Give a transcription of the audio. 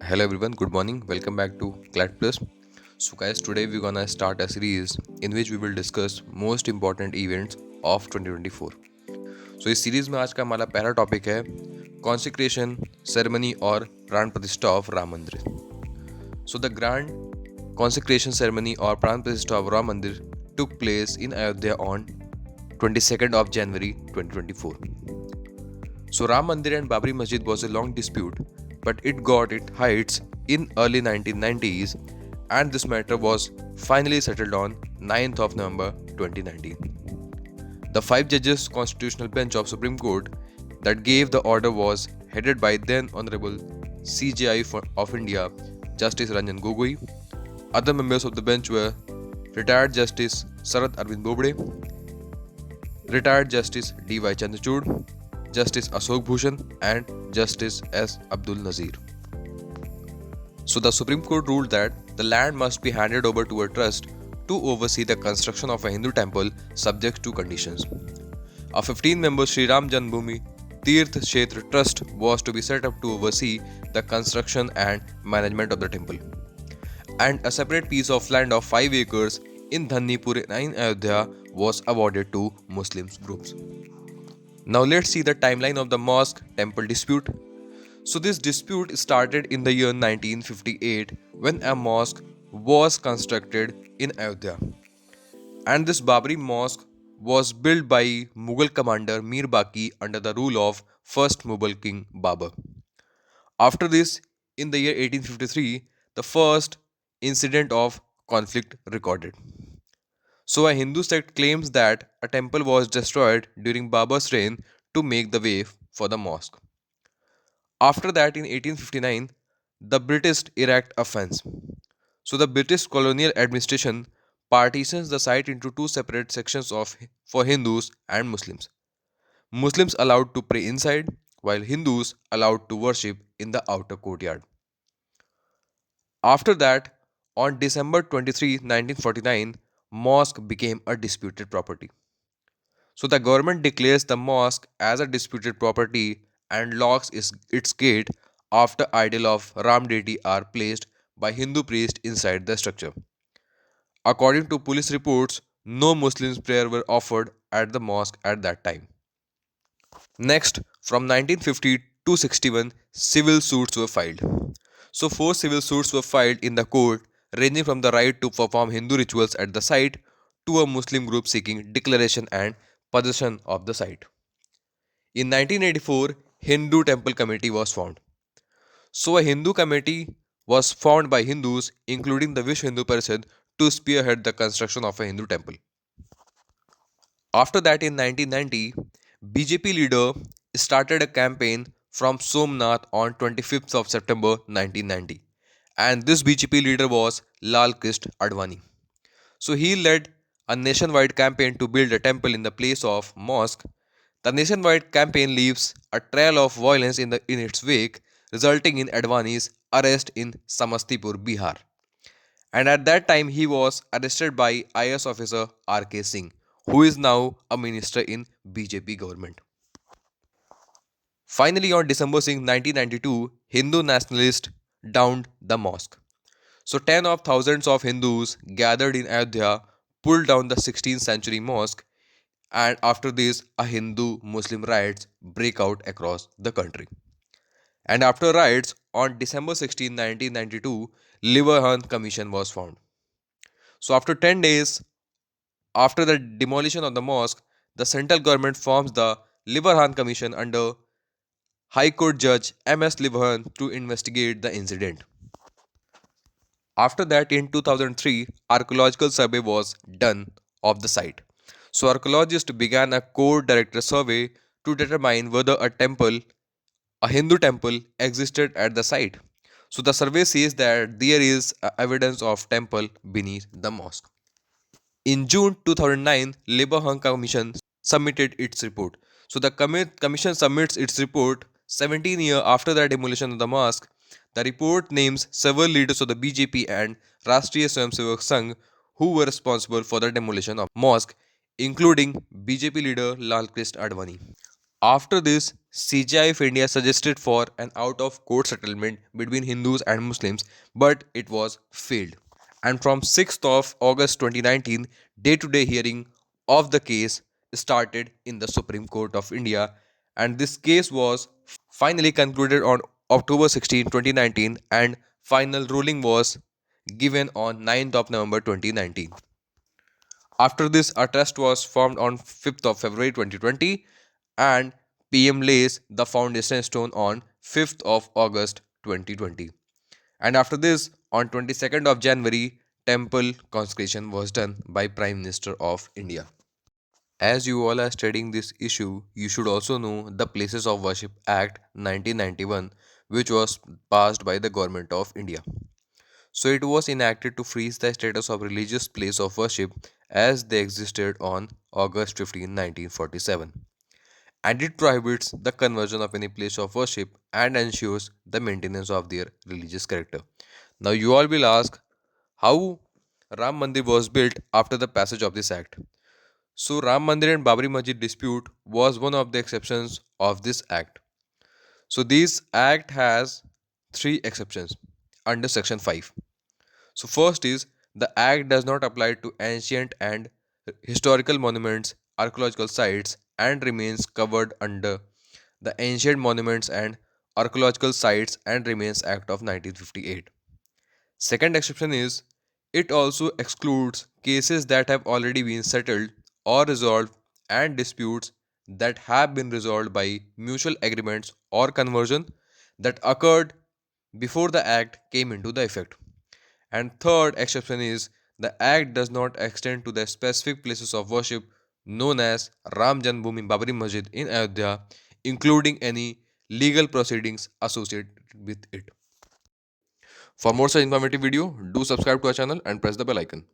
Hello everyone, good morning. Welcome back to Clat Plus. So guys, today we're gonna start a series in which we will discuss most important events of 2024. So इस series में आज का हमारा पहला topic है consecration ceremony और प्राण प्रतिष्ठा ऑफ राम मंदिर. So the grand consecration ceremony or प्राण प्रतिष्ठा of Ram Mandir took place in Ayodhya on 22nd of January 2024. So Ram Mandir and Babri Masjid was a long dispute, but it got its heights in early 1990s, and this matter was finally settled on 9th of November 2019. The five judges constitutional bench of Supreme Court that gave the order was headed by then Honorable CJI of India Justice Ranjan Gogoi. Other members of the bench were retired Justice Sarath Arvind Bobde, retired Justice D.Y. Chandrachud, Justice Ashok Bhushan, and Justice S. Abdul Nazir. So the Supreme Court ruled that the land must be handed over to a trust to oversee the construction of a Hindu temple subject to conditions. A 15-member Sri Ram Janmabhoomi Tirth Kshetra Trust was to be set up to oversee the construction and management of the temple. And a separate piece of land of 5 acres in Dhannipur in Ayodhya was awarded to Muslim groups. Now let's see the timeline of the mosque temple dispute. So this dispute started in the year 1958 when a mosque was constructed in Ayodhya. And this Babri mosque was built by Mughal commander Mir Baqi under the rule of first Mughal king Babur. After this, in the year 1853, the first incident of conflict recorded. So a Hindu sect claims that a temple was destroyed during Babur's reign to make the way for the mosque. After that, in 1859, the British erect a fence. So the British colonial administration partitions the site into two separate sections for Hindus and Muslims. Muslims allowed to pray inside, while Hindus allowed to worship in the outer courtyard. After that, on December 23, 1949, mosque became a disputed property. So the government declares the mosque as a disputed property and locks its gate after idol of Ram deity are placed by Hindu priest inside the structure. According to police reports, no Muslims prayer were offered at the mosque at that time. Next, from 1950 to 61, civil suits were filed. So four civil suits were filed in the court ranging from the right to perform Hindu rituals at the site to a Muslim group seeking declaration and possession of the site. In 1984, Hindu Temple Committee was formed. So a Hindu committee was formed by Hindus, including the Vishwa Hindu Parishad, to spearhead the construction of a Hindu temple. After that, in 1990, BJP leader started a campaign from Somnath on 25th of September 1990, and this BJP leader was Lal Krishna Advani. So he led a nationwide campaign to build a temple in the place of mosque. The nationwide campaign leaves a trail of violence in its wake, resulting in Advani's arrest in Samastipur, Bihar. And at that time, he was arrested by IS officer R.K. Singh, who is now a minister in BJP government. Finally, on December 6, 1992, Hindu nationalists downed the mosque. So, tens of thousands of Hindus gathered in Ayodhya pulled down the 16th century mosque, and after this, a Hindu Muslim riots break out across the country. And after riots, on December 16, 1992, Liverhan Commission was formed. So, after 10 days after the demolition of the mosque, the central government forms the Liverhan Commission under High Court Judge M.S. Liverhan to investigate the incident. After that, in 2003, archaeological survey was done of the site. So archaeologists began a court director survey to determine whether a Hindu temple existed at the site. So the survey says that there is evidence of temple beneath the mosque. In June 2009, Labour Hung Commission submitted its report. So the commission submits its report 17 years after the demolition of the mosque. The report names several leaders of the BJP and Rashtriya Swayamsevak Sangh who were responsible for the demolition of mosque, including BJP leader Lal Krishna Advani. After this, CGI of India suggested for an out of court settlement between Hindus and Muslims, but it was failed. And from 6th of August 2019, day to day hearing of the case started in the Supreme Court of India, and this case was finally concluded on October 16, 2019, and final ruling was given on 9th of November 2019. After this, a trust was formed on 5th of February 2020, and PM lays the foundation stone on 5th of August 2020. And after this, on 22nd of January, temple consecration was done by Prime Minister of India. As you all are studying this issue, you should also know the Places of Worship Act 1991, which was passed by the Government of India. So it was enacted to freeze the status of religious place of worship as they existed on August 15, 1947. And it prohibits the conversion of any place of worship and ensures the maintenance of their religious character. Now you all will ask how Ram Mandir was built after the passage of this act. So Ram Mandir and Babri Masjid dispute was one of the exceptions of this act. So this act has three exceptions under section 5. So, first is the Act does not apply to ancient and historical monuments, archaeological sites, and remains covered under the Ancient Monuments and Archaeological Sites and Remains Act of 1958. Second exception is it also excludes cases that have already been settled or resolved and disputes that have been resolved by mutual agreements or conversion that occurred before the Act came into the effect. And third exception is the act does not extend to the specific places of worship known as Ram Janmabhoomi Babri Masjid in Ayodhya, including any legal proceedings associated with it. For more such informative video, do subscribe to our channel and press the bell icon.